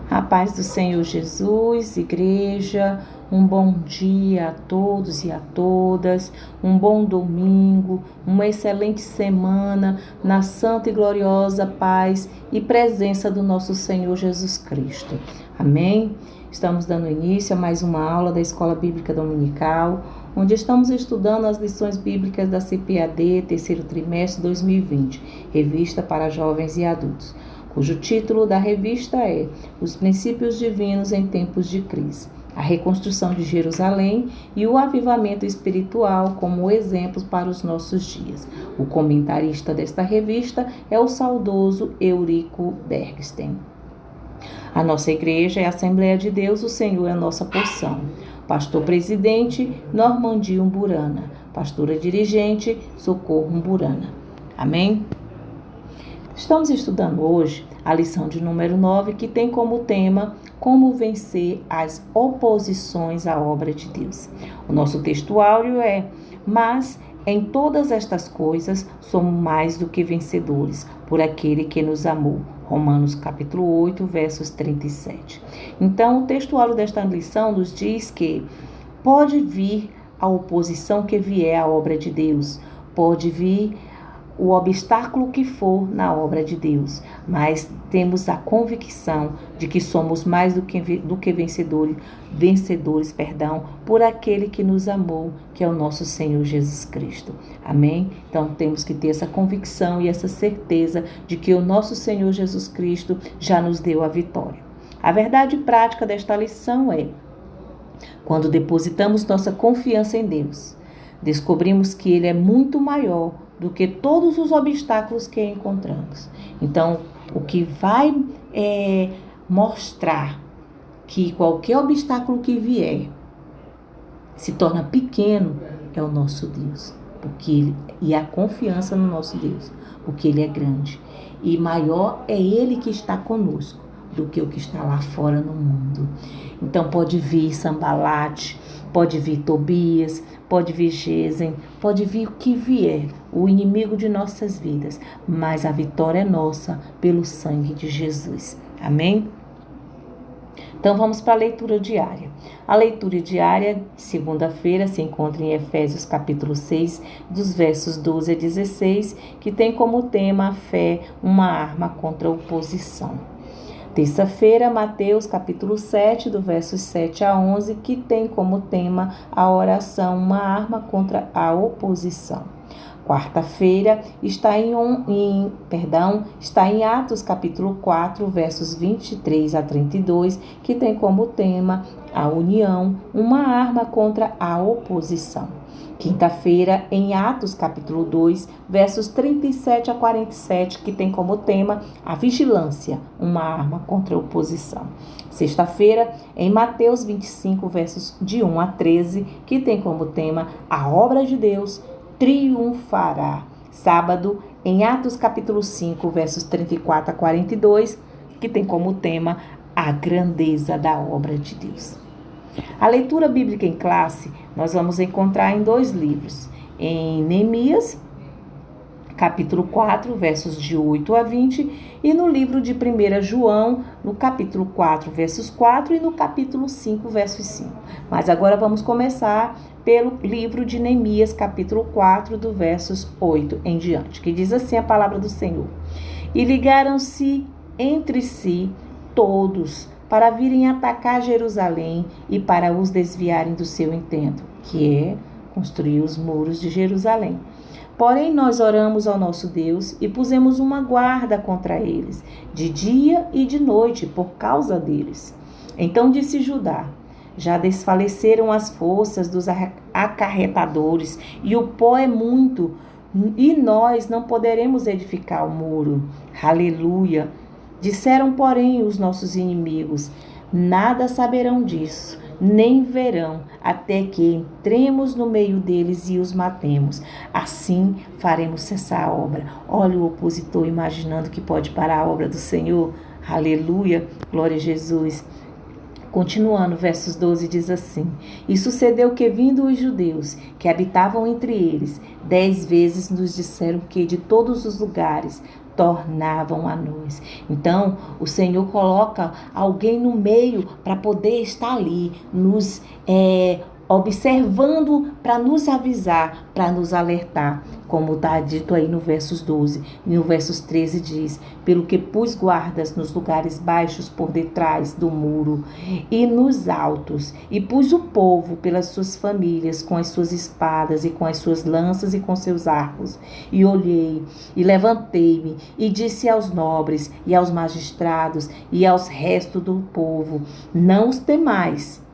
A paz do Senhor Jesus, igreja, um bom dia a todos e a todas, um bom domingo, uma excelente semana na santa e gloriosa paz e presença do nosso Senhor Jesus Cristo. Amém? Estamos dando início a mais uma aula da Escola Bíblica Dominical, onde estamos estudando as lições bíblicas da CPAD, terceiro trimestre 2020, revista para jovens e adultos, cujo título da revista é Os Princípios Divinos em Tempos de Crise, a reconstrução de Jerusalém e o avivamento espiritual como exemplos para os nossos dias. O comentarista desta revista é o saudoso Eurico Bergsten. A nossa igreja é a Assembleia de Deus, o Senhor é a nossa porção. Pastor presidente, Normandio Umburana. Pastora dirigente, Socorro Umburana. Amém? Estamos estudando hoje a lição de número 9, que tem como tema Como vencer as oposições à obra de Deus. O nosso textuário é: Mas em todas estas coisas somos mais do que vencedores por aquele que nos amou. Romanos capítulo 8, versos 37. Então, o textuário desta lição nos diz que pode vir a oposição que vier à obra de Deus, pode vir o obstáculo que for na obra de Deus, mas temos a convicção de que somos mais do que vencedores, por aquele que nos amou, que é o nosso Senhor Jesus Cristo. Amém? Então temos que ter essa convicção e essa certeza de que o nosso Senhor Jesus Cristo já nos deu a vitória. A verdade prática desta lição é: quando depositamos nossa confiança em Deus, descobrimos que Ele é muito maior do que todos os obstáculos que encontramos. Então, o que vai mostrar que qualquer obstáculo que vier se torna pequeno é o nosso Deus, e a confiança no nosso Deus, porque Ele é grande. E maior é Ele que está conosco do que o que está lá fora no mundo. Então pode vir Sambalate, pode vir Tobias, pode vir Gesem, pode vir o que vier, o inimigo de nossas vidas, mas a vitória é nossa pelo sangue de Jesus. Amém? Então vamos para a leitura diária. A leitura diária, segunda-feira, se encontra em Efésios capítulo 6, dos versos 12 a 16, que tem como tema a fé, uma arma contra a oposição. Terça-feira, Mateus capítulo 7, do versos 7 a 11, que tem como tema a oração, uma arma contra a oposição. Quarta-feira está em Atos capítulo 4, versos 23 a 32, que tem como tema a união, uma arma contra a oposição. Quinta-feira, em Atos capítulo 2, versos 37 a 47, que tem como tema a vigilância, uma arma contra a oposição. Sexta-feira, em Mateus 25, versos de 1 a 13, que tem como tema a obra de Deus triunfará. Sábado, em Atos capítulo 5, versos 34 a 42, que tem como tema a grandeza da obra de Deus. A leitura bíblica em classe nós vamos encontrar em dois livros, em Neemias, capítulo 4, versos de 8 a 20, e no livro de 1 João, no capítulo 4, versos 4, e no capítulo 5, versos 5. Mas agora vamos começar pelo livro de Neemias, capítulo 4, do versos 8 em diante, que diz assim a palavra do Senhor: E ligaram-se entre si todos, para virem atacar Jerusalém e para os desviarem do seu intento, que é construir os muros de Jerusalém. Porém, nós oramos ao nosso Deus e pusemos uma guarda contra eles, de dia e de noite, por causa deles. Então disse Judá: Já desfaleceram as forças dos acarretadores, e o pó é muito, e nós não poderemos edificar o muro. Aleluia! Disseram, porém, os nossos inimigos: Nada saberão disso, nem verão, até que entremos no meio deles e os matemos. Assim faremos cessar a obra. Olha o opositor imaginando que pode parar a obra do Senhor. Aleluia! Glória a Jesus! Continuando, versos 12 diz assim: E sucedeu que, vindo os judeus que habitavam entre eles, 10 vezes nos disseram que de todos os lugares tornavam a nós. Então, o Senhor coloca alguém no meio para poder estar ali, nos observando, para nos avisar, para nos alertar, como está dito aí no versos 12. No versos 13 diz: pelo que pus guardas nos lugares baixos por detrás do muro e nos altos, e pus o povo pelas suas famílias, com as suas espadas e com as suas lanças e com seus arcos. E olhei e levantei-me e disse aos nobres e aos magistrados e aos restos do povo: não os temais.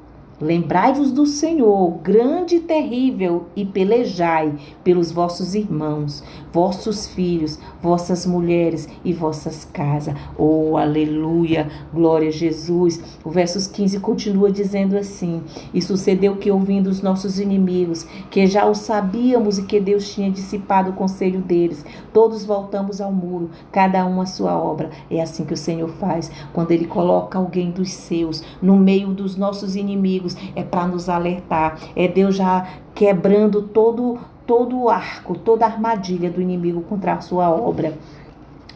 Lembrai-vos do Senhor, grande e terrível, e pelejai pelos vossos irmãos, vossos filhos, vossas mulheres e vossas casas. Oh, aleluia, glória a Jesus. O versos 15 continua dizendo assim: e sucedeu que, ouvindo os nossos inimigos, que já o sabíamos e que Deus tinha dissipado o conselho deles, todos voltamos ao muro, cada um a sua obra. É assim que o Senhor faz, quando Ele coloca alguém dos seus no meio dos nossos inimigos. É para nos alertar, é Deus já quebrando todo o arco, toda a armadilha do inimigo contra a sua obra.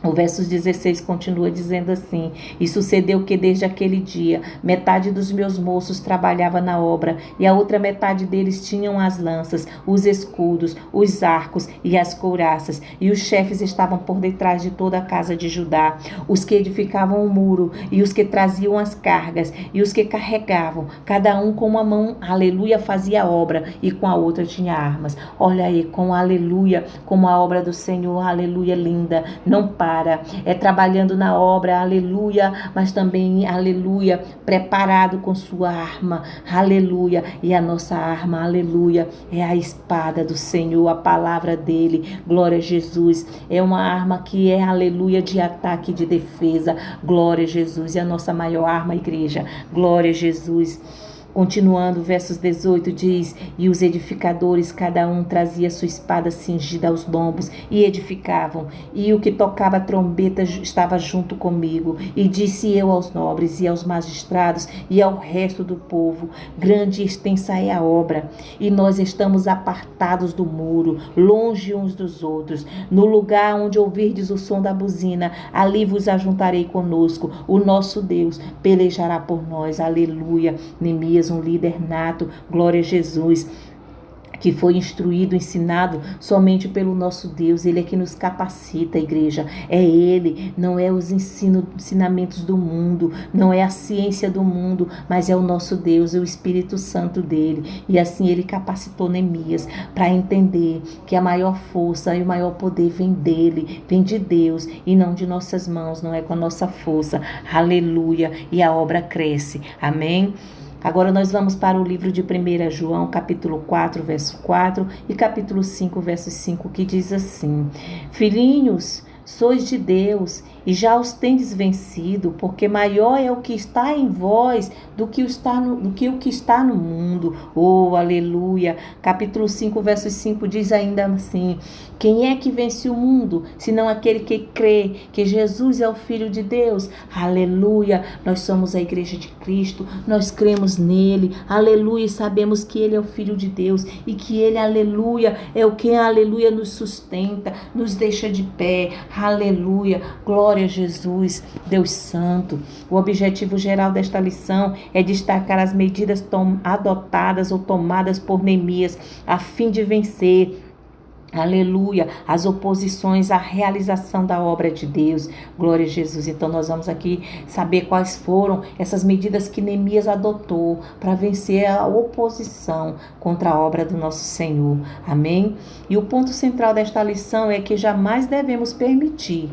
O verso 16 continua dizendo assim: e sucedeu que desde aquele dia metade dos meus moços trabalhava na obra, e a outra metade deles tinham as lanças, os escudos, os arcos e as couraças, e os chefes estavam por detrás de toda a casa de Judá, os que edificavam o muro, e os que traziam as cargas, e os que carregavam, cada um com uma mão, aleluia, fazia a obra, e com a outra tinha armas. Olha aí, com aleluia, como a obra do Senhor, aleluia, linda, não para. É trabalhando na obra, aleluia, mas também, aleluia, preparado com sua arma, aleluia, e a nossa arma, aleluia, é a espada do Senhor, a palavra dele, glória a Jesus, é uma arma que é, aleluia, de ataque, de defesa, glória a Jesus, e a nossa maior arma, igreja, glória a Jesus. Continuando, versos 18 diz: e os edificadores, cada um trazia sua espada cingida aos lombos e edificavam. E o que tocava a trombeta estava junto comigo. E disse eu aos nobres e aos magistrados e ao resto do povo: grande e extensa é a obra, e nós estamos apartados do muro, longe uns dos outros. No lugar onde ouvirdes o som da buzina, ali vos ajuntarei conosco. O nosso Deus pelejará por nós. Aleluia. Neemias, um líder nato, glória a Jesus, que foi instruído, ensinado somente pelo nosso Deus. Ele é que nos capacita, igreja. É Ele, não é os ensinamentos do mundo, não é a ciência do mundo, mas é o nosso Deus, é o Espírito Santo dele. E assim Ele capacitou Neemias para entender que a maior força e o maior poder vem dele, vem de Deus e não de nossas mãos, não é com a nossa força. Aleluia. E a obra cresce. Amém? Agora nós vamos para o livro de 1 João, capítulo 4, verso 4 e capítulo 5, verso 5, que diz assim: filhinhos, sois de Deus e já os tendes vencido, porque maior é o que está em vós do que o que está no mundo. Oh, aleluia! Capítulo 5, verso 5 diz ainda assim: quem é que vence o mundo, senão aquele que crê que Jesus é o Filho de Deus? Aleluia! Nós somos a igreja de Cristo, nós cremos nele, aleluia, e sabemos que ele é o Filho de Deus e que ele, aleluia, é o que, aleluia, nos sustenta, nos deixa de pé, aleluia, glória a Jesus, Deus Santo. O objetivo geral desta lição é destacar as medidas adotadas ou tomadas por Neemias a fim de vencer, aleluia, as oposições à realização da obra de Deus. Glória a Jesus. Então nós vamos aqui saber quais foram essas medidas que Neemias adotou para vencer a oposição contra a obra do nosso Senhor. Amém? E o ponto central desta lição é que jamais devemos permitir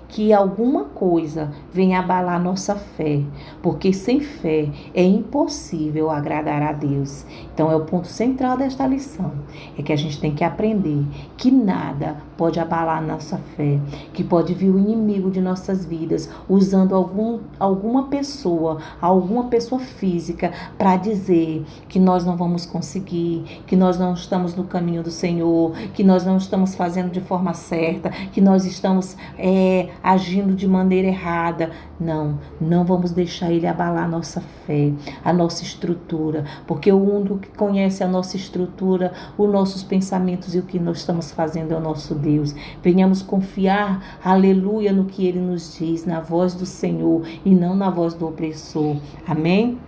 que alguma coisa venha abalar nossa fé, porque sem fé é impossível agradar a Deus. Então é o ponto central desta lição, é que a gente tem que aprender que nada pode abalar nossa fé, que pode vir o inimigo de nossas vidas usando alguma pessoa física para dizer que nós não vamos conseguir, que nós não estamos no caminho do Senhor, que nós não estamos fazendo de forma certa, que nós estamos agindo de maneira errada. Não vamos deixar ele abalar a nossa fé, a nossa estrutura, porque o único que conhece a nossa estrutura, os nossos pensamentos e o que nós estamos fazendo é o nosso Deus. Venhamos confiar, aleluia, no que Ele nos diz, na voz do Senhor e não na voz do opressor. Amém?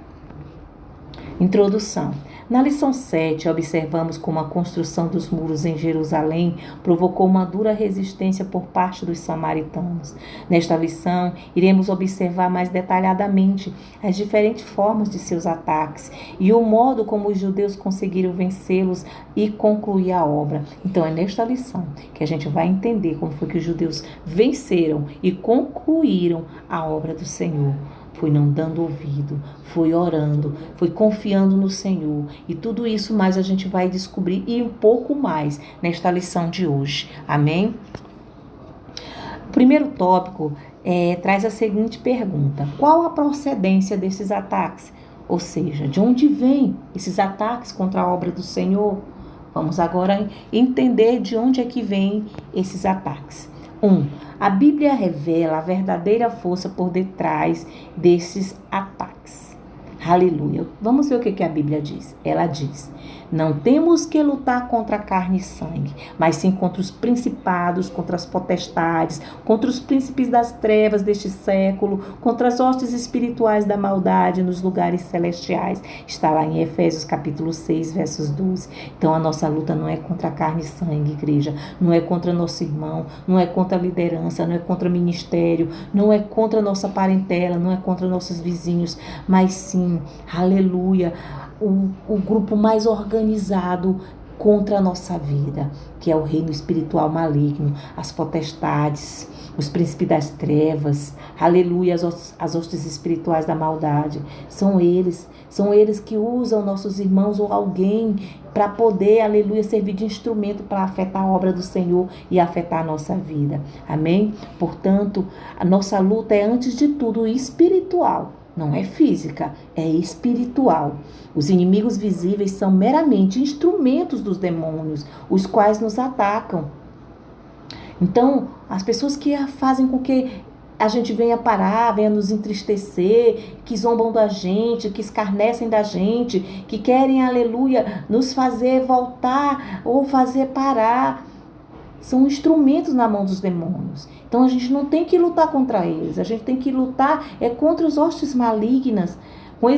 Introdução. Na lição 7, observamos como a construção dos muros em Jerusalém provocou uma dura resistência por parte dos samaritanos. Nesta lição, iremos observar mais detalhadamente as diferentes formas de seus ataques e o modo como os judeus conseguiram vencê-los e concluir a obra. Então, é nesta lição que a gente vai entender como foi que os judeus venceram e concluíram a obra do Senhor. Foi não dando ouvido, foi orando, foi confiando no Senhor. E tudo isso mais a gente vai descobrir e um pouco mais nesta lição de hoje. Amém? O primeiro tópico traz a seguinte pergunta: qual a procedência desses ataques? Ou seja, de onde vêm esses ataques contra a obra do Senhor? Vamos agora entender de onde é que vêm esses ataques. 1. A Bíblia revela a verdadeira força por detrás desses ataques. Aleluia. Vamos ver o que a Bíblia diz. Ela diz: não temos que lutar contra a carne e sangue, mas sim contra os principados, contra as potestades, contra os príncipes das trevas deste século, contra as hostes espirituais da maldade nos lugares celestiais. Está lá em Efésios capítulo 6, versos 12. Então a nossa luta não é contra a carne e sangue, igreja. Não é contra nosso irmão, não é contra a liderança, não é contra o ministério, não é contra a nossa parentela, não é contra nossos vizinhos, mas sim, aleluia, o grupo mais organizado contra a nossa vida, que é o reino espiritual maligno, as potestades, os príncipes das trevas, aleluia, as hostes espirituais da maldade. São eles que usam nossos irmãos ou alguém para poder, aleluia, servir de instrumento para afetar a obra do Senhor e afetar a nossa vida. Amém? Portanto, a nossa luta é, antes de tudo, espiritual. Não é física, é espiritual. Os inimigos visíveis são meramente instrumentos dos demônios, os quais nos atacam. Então, as pessoas que fazem com que a gente venha parar, venha nos entristecer, que zombam da gente, que escarnecem da gente, que querem, aleluia, nos fazer voltar ou fazer parar, são instrumentos na mão dos demônios. Então a gente não tem que lutar contra eles, a gente tem que lutar contra os hostes malignas,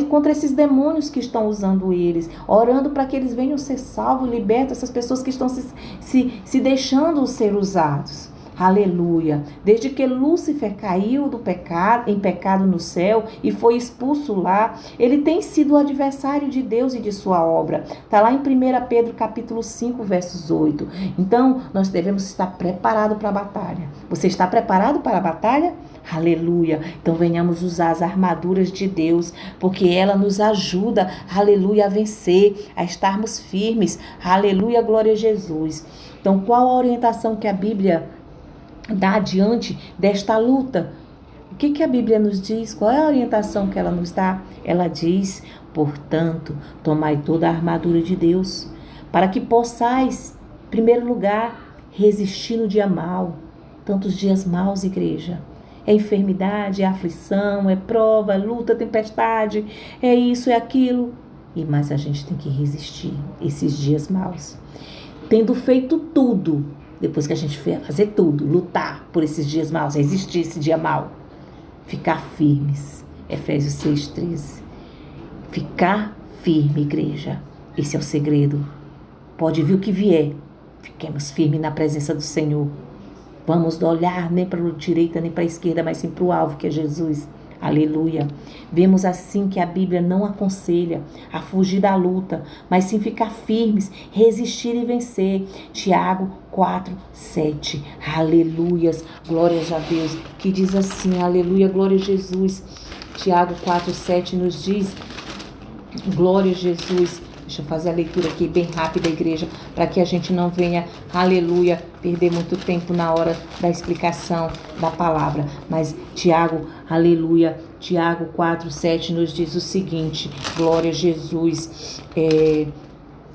contra esses demônios que estão usando eles, orando para que eles venham ser salvos, libertos, essas pessoas que estão se deixando ser usados. Aleluia. Desde que Lúcifer caiu em pecado no céu e foi expulso lá, ele tem sido o adversário de Deus e de sua obra. Está lá em 1 Pedro capítulo 5, versos 8. Então, nós devemos estar preparados para a batalha. Você está preparado para a batalha? Aleluia. Então venhamos usar as armaduras de Deus, porque ela nos ajuda, aleluia, a vencer, a estarmos firmes. Aleluia, glória a Jesus. Então, qual a orientação que a Bíblia dá diante desta luta? O que a Bíblia nos diz? Qual é a orientação que ela nos dá? Ela diz: portanto, tomai toda a armadura de Deus, para que possais, em primeiro lugar, resistir no dia mau. Tantos dias maus, igreja. É enfermidade, é aflição, é prova, é luta, tempestade, é isso, é aquilo. Mas a gente tem que resistir esses dias maus. Tendo feito tudo, depois que a gente fazer tudo, lutar por esses dias maus, resistir esse dia mau, ficar firmes. Efésios 6,13. Ficar firme, igreja. Esse é o segredo. Pode vir o que vier, fiquemos firmes na presença do Senhor. Vamos olhar nem para a direita nem para a esquerda, mas sim para o alvo, que é Jesus. Aleluia. Vemos assim que a Bíblia não aconselha a fugir da luta, mas sim ficar firmes, resistir e vencer. Tiago 4:7. Aleluias, glórias a Deus, que diz assim, aleluia, glória a Jesus. Tiago 4:7 nos diz, glória a Jesus. Deixa eu fazer a leitura aqui bem rápida, igreja, para que a gente não venha, aleluia, perder muito tempo na hora da explicação da palavra. Mas Tiago, aleluia, Tiago 4:7 nos diz o seguinte, glória a Jesus,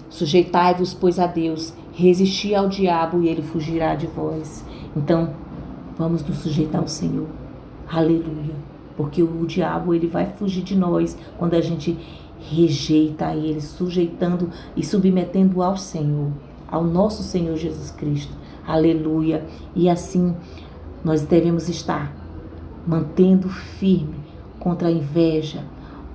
sujeitai-vos, pois, a Deus, resisti ao diabo e ele fugirá de vós. Então, vamos nos sujeitar ao Senhor, aleluia, porque o diabo, ele vai fugir de nós quando a gente rejeita ele, sujeitando e submetendo ao Senhor. ao nosso Senhor Jesus Cristo. Aleluia. E assim nós devemos estar mantendo firme contra a inveja,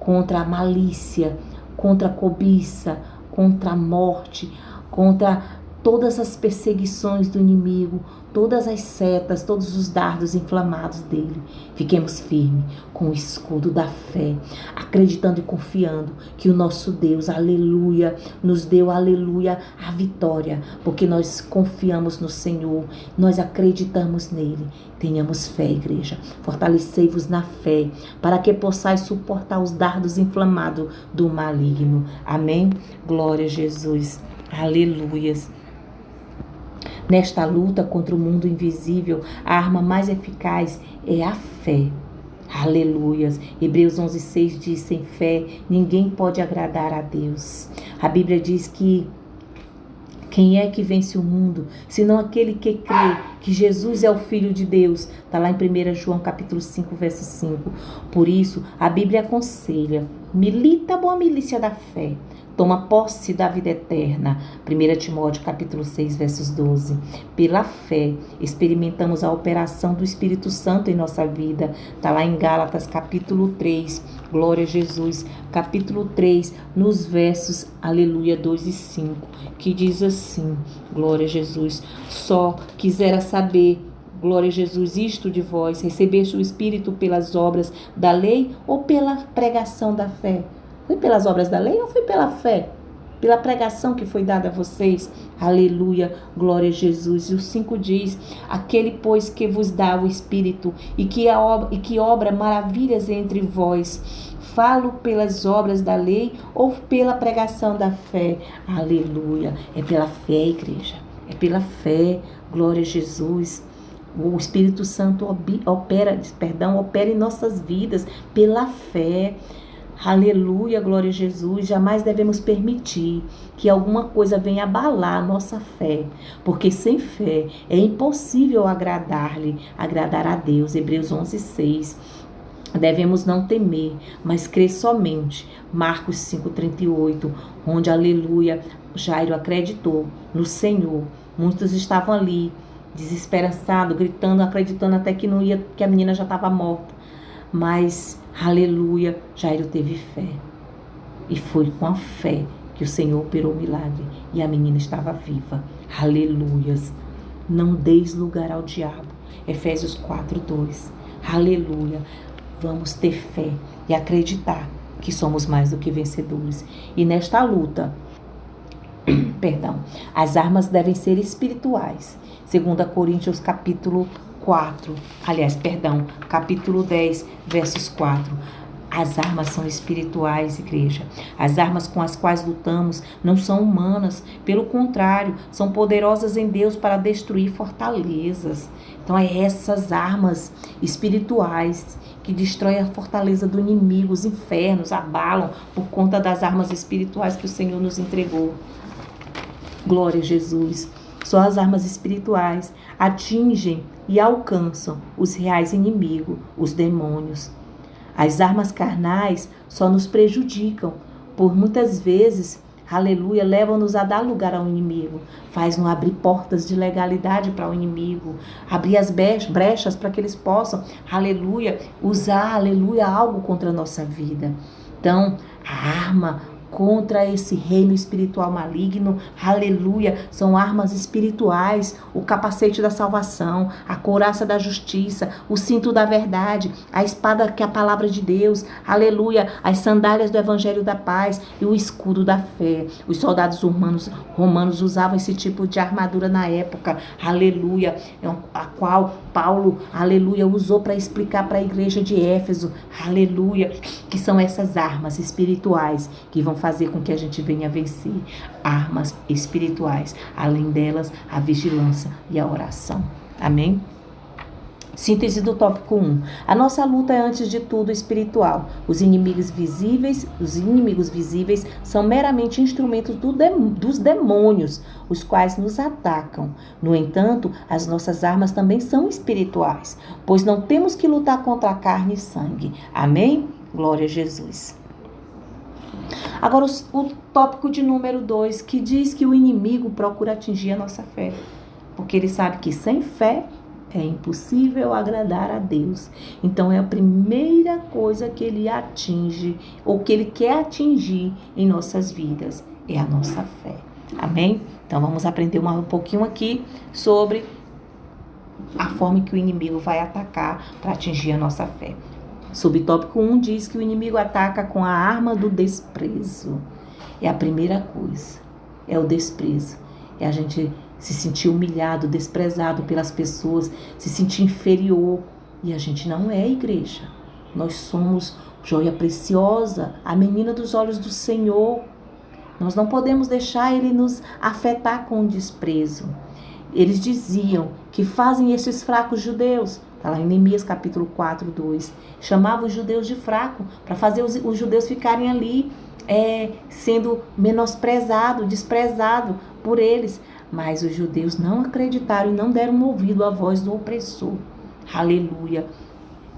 contra a malícia, contra a cobiça, contra a morte, contra todas as perseguições do inimigo, todas as setas, todos os dardos inflamados dele. Fiquemos firmes com o escudo da fé, acreditando e confiando que o nosso Deus, aleluia, nos deu, aleluia, a vitória, porque nós confiamos no Senhor, nós acreditamos nele. Tenhamos fé, igreja. Fortalecei-vos na fé, para que possais suportar os dardos inflamados do maligno. Amém? Glória a Jesus. Aleluias. Nesta luta contra o mundo invisível, a arma mais eficaz é a fé. Aleluias. Hebreus 11:6 diz: sem fé ninguém pode agradar a Deus. A Bíblia diz que quem é que vence o mundo, senão aquele que crê que Jesus é o Filho de Deus? Está lá em 1 João capítulo 5, verso 5. Por isso, a Bíblia aconselha: milita a boa milícia da fé. Toma posse da vida eterna. 1 Timóteo capítulo 6, versos 12. Pela fé, experimentamos a operação do Espírito Santo em nossa vida. Está lá em Gálatas capítulo 3. Glória a Jesus. Capítulo 3, nos versos, aleluia, 2 e 5. Que diz assim, glória a Jesus. Só quisera saber, glória a Jesus, isto de vós: recebeste o Espírito pelas obras da lei ou pela pregação da fé? Foi pelas obras da lei ou foi pela fé? Pela pregação que foi dada a vocês? Aleluia, glória a Jesus. E o 5 diz: aquele, pois, que vos dá o Espírito e que obra maravilhas entre vós, falo pelas obras da lei ou pela pregação da fé? Aleluia. É pela fé, igreja. É pela fé. Glória a Jesus. O Espírito Santo opera em nossas vidas pela fé. Aleluia, glória a Jesus. Jamais devemos permitir que alguma coisa venha abalar a nossa fé, porque sem fé é impossível agradar a Deus. Hebreus 11:6. Devemos não temer, mas crer somente. Marcos 5:38, onde, aleluia, Jairo acreditou no Senhor. Muitos estavam ali, desesperançados, gritando, acreditando até que a menina já estava morta. Mas, aleluia, Jairo teve fé. E foi com a fé que o Senhor operou o milagre. E a menina estava viva. Aleluias. Não deis lugar ao diabo. Efésios 4:2. Aleluia. Vamos ter fé e acreditar que somos mais do que vencedores. E nesta luta, as armas devem ser espirituais. 2 Coríntios capítulo 10, versos 4. As armas são espirituais, igreja. As armas com as quais lutamos não são humanas. Pelo contrário, são poderosas em Deus para destruir fortalezas. Então, é essas armas espirituais que destroem a fortaleza do inimigo. Os infernos abalam por conta das armas espirituais que o Senhor nos entregou. Glória a Jesus. Só as armas espirituais atingem e alcançam os reais inimigos, os demônios. As armas carnais só nos prejudicam, por muitas vezes, aleluia, levam-nos a dar lugar ao inimigo, faz-nos abrir portas de legalidade para o inimigo, abrir as brechas para que eles possam, aleluia, usar, aleluia, algo contra a nossa vida. Então, a arma contra esse reino espiritual maligno, aleluia, são armas espirituais: o capacete da salvação, a couraça da justiça, o cinto da verdade, a espada que é a palavra de Deus, aleluia, as sandálias do evangelho da paz e o escudo da fé. Os soldados romanos usavam esse tipo de armadura na época, aleluia, a qual Paulo, aleluia, usou para explicar para a igreja de Éfeso, aleluia, que são essas armas espirituais que vão fazer com que a gente venha vencer. Armas espirituais, além delas, a vigilância e a oração. Amém? Síntese do tópico 1. A nossa luta é, antes de tudo, espiritual. Os inimigos visíveis são meramente instrumentos dos demônios, os quais nos atacam. No entanto, as nossas armas também são espirituais, pois não temos que lutar contra a carne e sangue. Amém? Glória a Jesus. Agora, o tópico de número 2, que diz que o inimigo procura atingir a nossa fé. Porque ele sabe que sem fé é impossível agradar a Deus. Então, é a primeira coisa que ele atinge, ou que ele quer atingir em nossas vidas, é a nossa fé. Amém? Então, vamos aprender um pouquinho aqui sobre a forma que o inimigo vai atacar para atingir a nossa fé. Subtópico 1 diz que o inimigo ataca com a arma do desprezo. É a primeira coisa, é o desprezo. É a gente se sentir humilhado, desprezado pelas pessoas, se sentir inferior. E a gente não é igreja. Nós somos joia preciosa, a menina dos olhos do Senhor. Nós não podemos deixar ele nos afetar com desprezo. Eles diziam que fazem esses fracos judeus. Está lá em Neemias capítulo 4, 2. Chamavam os judeus de fraco para fazer os judeus ficarem ali sendo menosprezados, desprezados por eles. Mas os judeus não acreditaram e não deram ouvido à voz do opressor. Aleluia.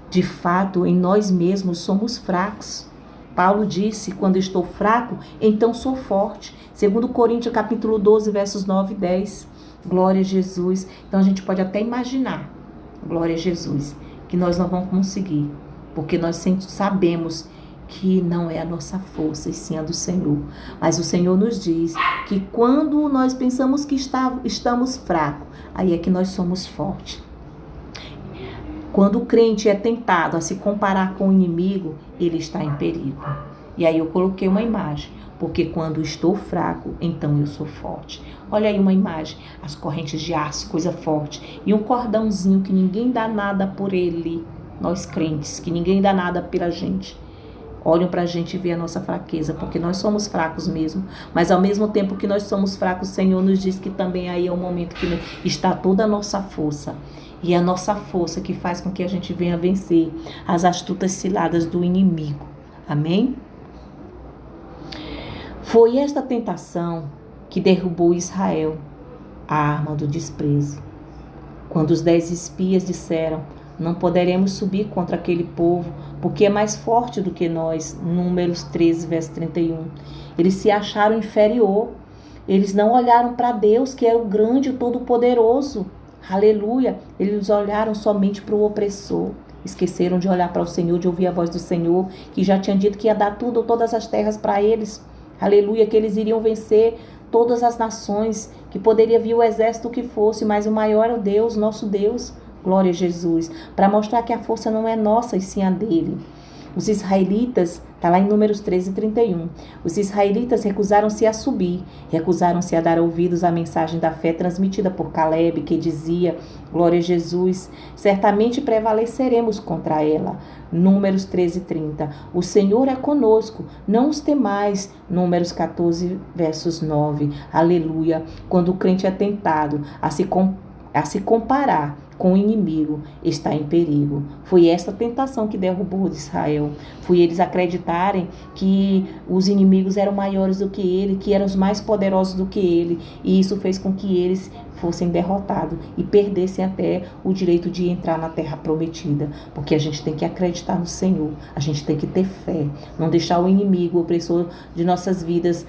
De fato, em nós mesmos somos fracos. Paulo disse, quando estou fraco, então sou forte. 2 Coríntios capítulo 12, versos 9 e 10. Glória a Jesus. Então a gente pode até imaginar, glória a Jesus, que nós não vamos conseguir, porque nós sabemos que não é a nossa força, e sim a do Senhor. Mas o Senhor nos diz que quando nós pensamos que estamos fracos, aí é que nós somos fortes. Quando o crente é tentado a se comparar com o inimigo, ele está em perigo. E aí eu coloquei uma imagem, porque quando estou fraco, então eu sou forte. Olha aí uma imagem, as correntes de aço, coisa forte, e um cordãozinho que ninguém dá nada por ele. Nós crentes, que ninguém dá nada pela gente. Olham para a gente e vê a nossa fraqueza, porque nós somos fracos mesmo. Mas ao mesmo tempo que nós somos fracos, o Senhor nos diz que também aí é o momento que está toda a nossa força. E é a nossa força que faz com que a gente venha vencer as astutas ciladas do inimigo. Amém? Foi esta tentação que derrubou Israel, a arma do desprezo. Quando os 10 espias disseram: não poderemos subir contra aquele povo, porque é mais forte do que nós. Números 13, verso 31. Eles se acharam inferior. Eles não olharam para Deus, que era o grande e todo-poderoso. Aleluia. Eles olharam somente para o opressor. Esqueceram de olhar para o Senhor, de ouvir a voz do Senhor, que já tinha dito que ia dar tudo, todas as terras para eles. Aleluia, que eles iriam vencer todas as nações, que poderia vir o exército que fosse, mas o maior é o Deus, nosso Deus. Glória a Jesus, para mostrar que a força não é nossa e sim a dele. Os israelitas, está lá em Números 13, 31. Os israelitas recusaram-se a subir, recusaram-se a dar ouvidos à mensagem da fé transmitida por Caleb, que dizia: glória a Jesus, certamente prevaleceremos contra ela. Números 13, 30. O Senhor é conosco, não os temais. Números 14, versos 9. Aleluia. Quando o crente é tentado a se comparar com o inimigo, está em perigo. Foi esta tentação que derrubou Israel. Foi eles acreditarem que os inimigos eram maiores do que ele, que eram os mais poderosos do que ele. E isso fez com que eles fossem derrotados e perdessem até o direito de entrar na terra prometida. Porque a gente tem que acreditar no Senhor. A gente tem que ter fé. Não deixar o inimigo, o opressor de nossas vidas,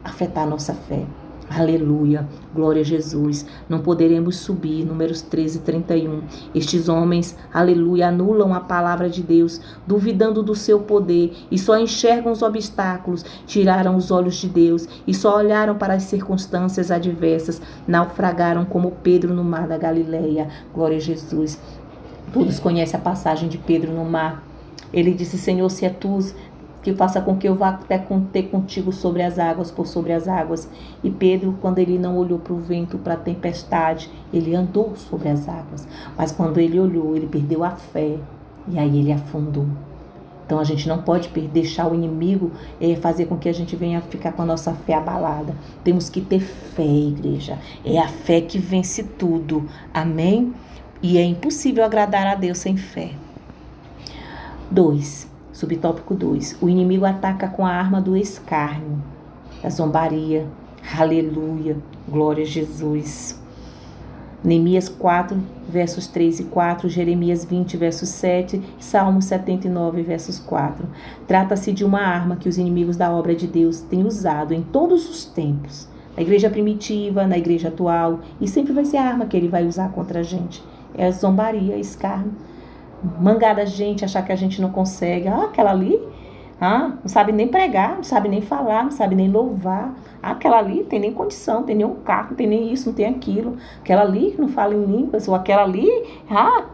afetar a nossa fé. Aleluia, glória a Jesus. Não poderemos subir. Números 13, 31. Estes homens, aleluia, anulam a palavra de Deus, duvidando do seu poder, e só enxergam os obstáculos, tiraram os olhos de Deus e só olharam para as circunstâncias adversas, naufragaram como Pedro no mar da Galileia. Glória a Jesus. Todos conhecem a passagem de Pedro no mar. Ele disse: Senhor, se é tu, que faça com que eu vá até ter contigo sobre as águas, por sobre as águas. E Pedro, quando ele não olhou para o vento, para a tempestade, ele andou sobre as águas. Mas quando ele olhou, ele perdeu a fé e aí ele afundou. Então a gente não pode deixar o inimigo fazer com que a gente venha ficar com a nossa fé abalada. Temos que ter fé, igreja. É a fé que vence tudo. Amém? E é impossível agradar a Deus sem fé. 2. Subtópico 2. O inimigo ataca com a arma do escárnio, da zombaria. Aleluia. Glória a Jesus. Neemias 4, versos 3 e 4, Jeremias 20, versos 7, Salmos 79, versos 4. Trata-se de uma arma que os inimigos da obra de Deus têm usado em todos os tempos. Na igreja primitiva, na igreja atual, e sempre vai ser a arma que ele vai usar contra a gente. É a zombaria, escárnio, mangar da gente, achar que a gente não consegue. Aquela ali, não sabe nem pregar, não sabe nem falar, não sabe nem louvar. Aquela ali tem nem condição, tem nem um carro, não tem nem isso, não tem aquilo. Aquela ali não fala em línguas, ou aquela ali,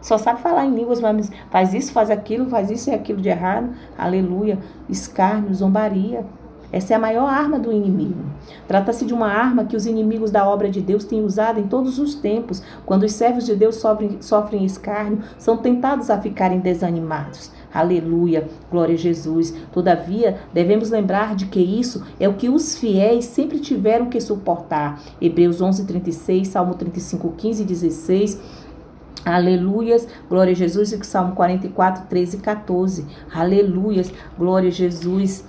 só sabe falar em línguas, mas faz isso, faz aquilo, faz isso e aquilo de errado. Aleluia, escárnio, zombaria. Essa é a maior arma do inimigo. Trata-se de uma arma que os inimigos da obra de Deus têm usado em todos os tempos, quando os servos de Deus sofrem escárnio, são tentados a ficarem desanimados. Aleluia, glória a Jesus. Todavia, devemos lembrar de que isso é o que os fiéis sempre tiveram que suportar. Hebreus 11:36, Salmo 35:15 e 16. Aleluias, glória a Jesus. E Salmo 44, 13 e 14. Aleluias, glória a Jesus.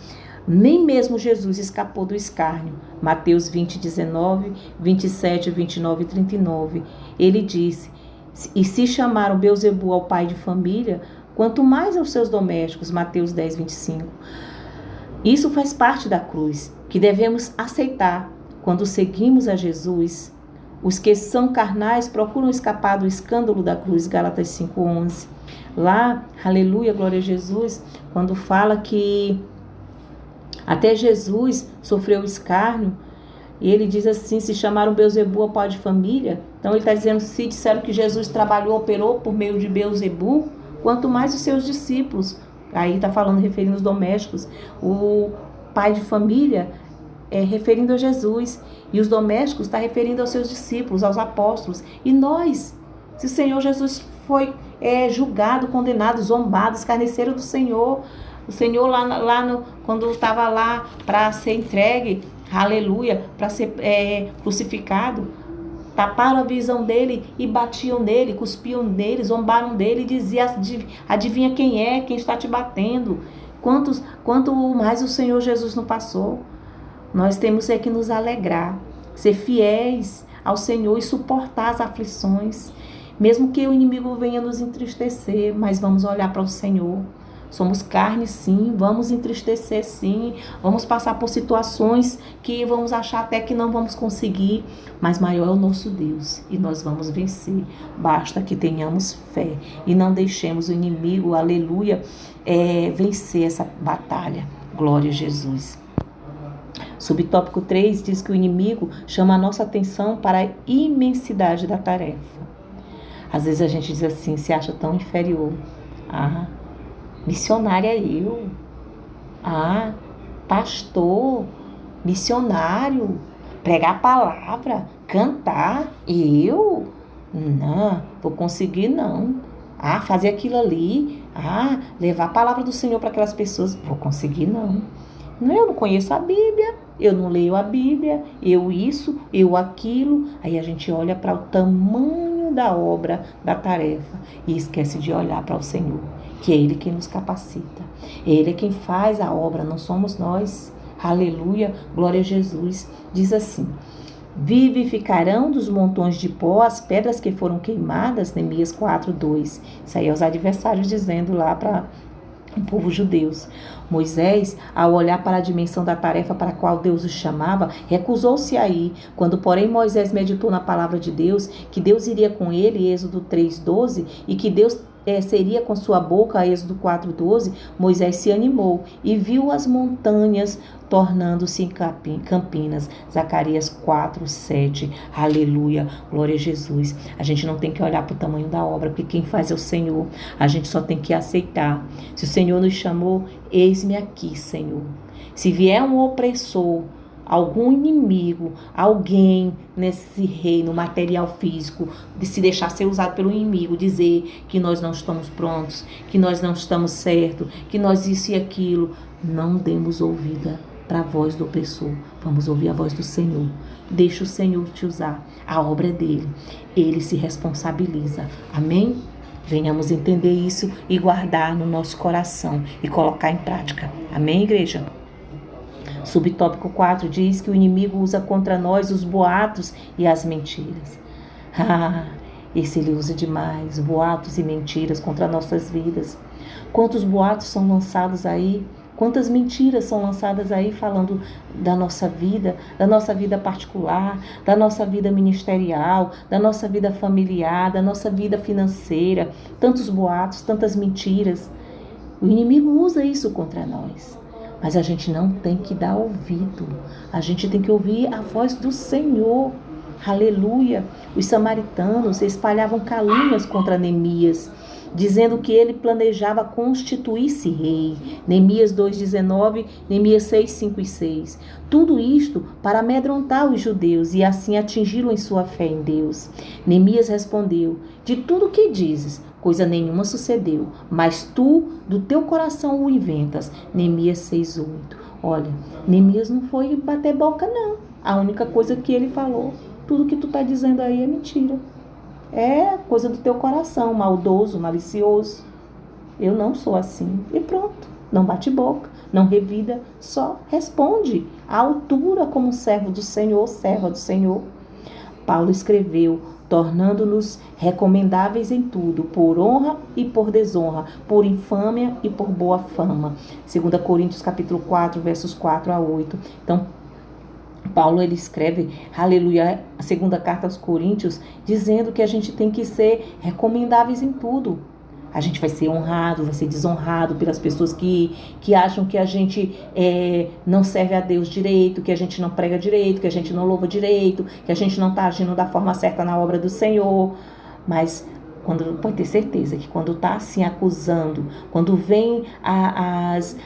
Nem mesmo Jesus escapou do escárnio. Mateus 20, 19, 27, 29 e 39. Ele disse: e se chamaram Beelzebu ao pai de família, quanto mais aos seus domésticos. Mateus 10, 25. Isso faz parte da cruz, que devemos aceitar quando seguimos a Jesus. Os que são carnais procuram escapar do escândalo da cruz. Gálatas 5, 11. Lá, aleluia, glória a Jesus, quando fala que até Jesus sofreu escárnio, e ele diz assim: se chamaram Beelzebu ao pai de família. Então ele está dizendo, se disseram que Jesus trabalhou, operou por meio de Beelzebu, quanto mais os seus discípulos. Aí está falando, referindo os domésticos. O pai de família é referindo a Jesus, e os domésticos está referindo aos seus discípulos, aos apóstolos. E nós, se o Senhor Jesus foi julgado, condenado, zombado, escarneceram do Senhor, o Senhor quando estava lá para ser entregue, aleluia, para ser crucificado, taparam a visão dele e batiam nele, cuspiam nele, zombaram dele e diziam: adivinha quem está te batendo? Quanto mais o Senhor Jesus não passou. Nós temos que nos alegrar, ser fiéis ao Senhor e suportar as aflições, mesmo que o inimigo venha nos entristecer, mas vamos olhar para o Senhor. Somos carne, sim, vamos entristecer, sim, vamos passar por situações que vamos achar até que não vamos conseguir, mas maior é o nosso Deus e nós vamos vencer. Basta que tenhamos fé e não deixemos o inimigo, aleluia, vencer essa batalha. Glória a Jesus. Subtópico 3 diz que o inimigo chama a nossa atenção para a imensidade da tarefa. Às vezes a gente diz assim, se acha tão inferior. Missionária eu. Pastor, missionário, pregar a palavra, cantar, eu? Não, vou conseguir não. Fazer aquilo ali, levar a palavra do Senhor para aquelas pessoas, vou conseguir não. Eu não conheço a Bíblia, eu não leio a Bíblia, eu isso, eu aquilo. Aí a gente olha para o tamanho da obra, da tarefa, e esquece de olhar para o Senhor, que é Ele quem nos capacita. Ele é quem faz a obra, não somos nós. Aleluia, glória a Jesus. Diz assim: vivificarão dos montões de pó as pedras que foram queimadas. Neemias 4:2. Isso aí é os adversários dizendo lá para o povo judeus. Moisés, ao olhar para a dimensão da tarefa para a qual Deus o chamava, recusou-se a ir. Quando, porém, Moisés meditou na palavra de Deus, que Deus iria com ele, Êxodo 3:12, e que Deus seria com sua boca, Êxodo 4:12, Moisés se animou e viu as montanhas tornando-se em campinas. Zacarias 4:7. Aleluia, glória a Jesus. A gente não tem que olhar para o tamanho da obra, porque quem faz é o Senhor. A gente só tem que aceitar. Se o Senhor nos chamou, eis-me aqui, Senhor. Se vier um opressor, algum inimigo, alguém nesse reino material físico, de se deixar ser usado pelo inimigo, dizer que nós não estamos prontos, que nós não estamos certos, que nós isso e aquilo, não demos ouvida para a voz do opressor. Vamos ouvir a voz do Senhor. Deixa o Senhor te usar. A obra é dele. Ele se responsabiliza. Amém? Venhamos entender isso e guardar no nosso coração e colocar em prática. Amém, igreja? Subtópico 4 diz que o inimigo usa contra nós os boatos e as mentiras. Ah, esse ele usa demais, boatos e mentiras contra nossas vidas. Quantos boatos são lançados aí? Quantas mentiras são lançadas aí falando da nossa vida particular, da nossa vida ministerial, da nossa vida familiar, da nossa vida financeira. Tantos boatos, tantas mentiras. O inimigo usa isso contra nós. Mas a gente não tem que dar ouvido. A gente tem que ouvir a voz do Senhor. Aleluia! Os samaritanos espalhavam calúnias contra Neemias, dizendo que ele planejava constituir-se rei. Neemias 2,19, Neemias 6, 5 e 6. Tudo isto para amedrontar os judeus e assim atingi-lo em sua fé em Deus. Neemias respondeu: de tudo que dizes, coisa nenhuma sucedeu, mas tu do teu coração o inventas. Neemias 6:8. Olha, Neemias não foi bater boca, não. A única coisa que ele falou, tudo que tu está dizendo aí é mentira. É coisa do teu coração, maldoso, malicioso. Eu não sou assim. E pronto, não bate boca, não revida, só responde à altura como servo do Senhor, serva do Senhor. Paulo escreveu: tornando-nos recomendáveis em tudo, por honra e por desonra, por infâmia e por boa fama. 2 Coríntios capítulo 4, versos 4 a 8. Então, Paulo ele escreve, aleluia, a segunda carta aos Coríntios, dizendo que a gente tem que ser recomendáveis em tudo. A gente vai ser honrado, vai ser desonrado pelas pessoas que acham que a gente não serve a Deus direito, que a gente não prega direito, que a gente não louva direito, que a gente não está agindo da forma certa na obra do Senhor. Mas pode ter certeza que quando está assim acusando, quando vem as